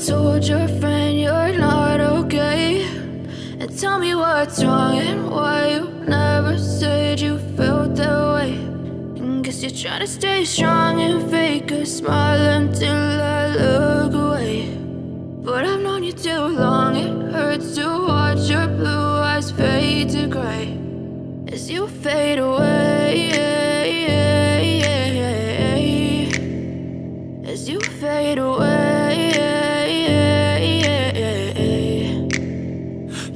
told your friend you're not okay, and tell me what's wrong and why you never said you felt that way. And guess you're trying to stay strong and fake a smile until I look away. But I've known you too long, it hurts to watch your blue eyes fade to gray as you fade away, as you fade away.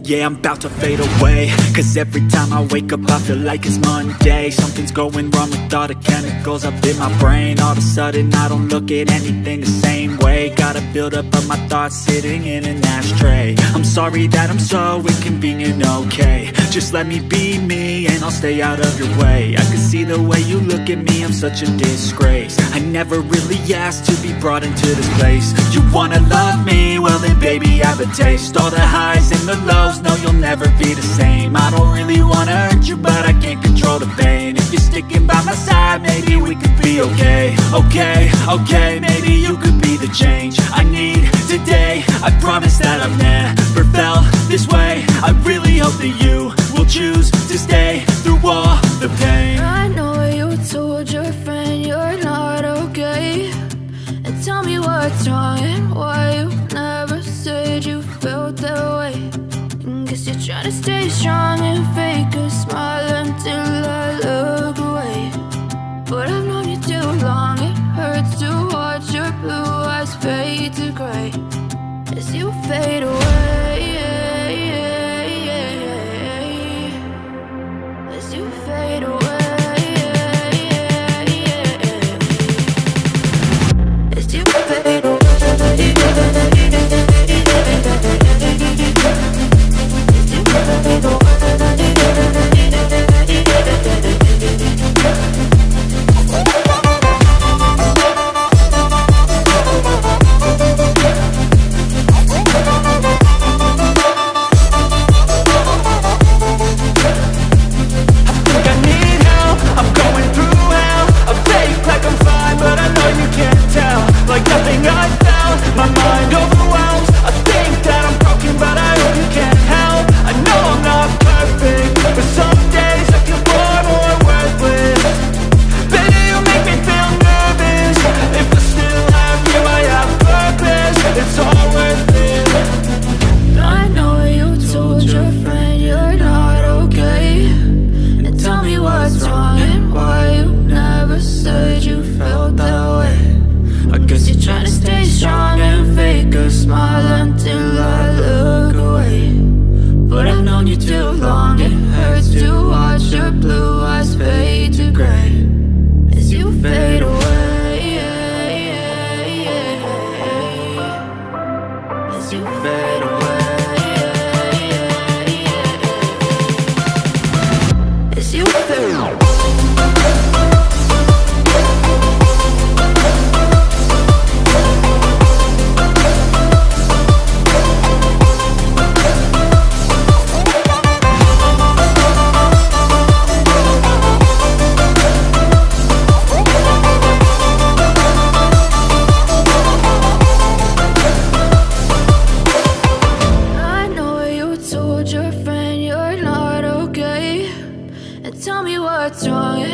Yeah, I'm about to fade away, cause every time I wake up I feel like it's Monday. Something's going wrong with all the chemicals up in my brain. All of a sudden I don't look at anything the same way. Gotta build up of my thoughts sitting in an ashtray. I'm sorry that I'm so inconvenient, okay. Just let me be me and I'll stay out of your way. I can see the way you look at me, I'm such a disgrace. I never really asked to be brought into this place. You wanna love me? Well then baby have a taste. All the highs and the lows, no you'll never be the same. I don't really wanna hurt you but I can't control the pain. If you're sticking by my side maybe we could be okay. Okay, maybe you could be the change I need today. I promise that I've never felt this way. I really hope that you will choose to stay through all the pain. I know you told your friend you're not okay, and tell me what's wrong and why you never said you felt that way. And guess you're trying to stay strong and fake a smile until I look away. But I've known you too long, it hurts to watch your blue eyes fade to gray as you fade away, as you fade away, as you fade away. Tell me what's wrong.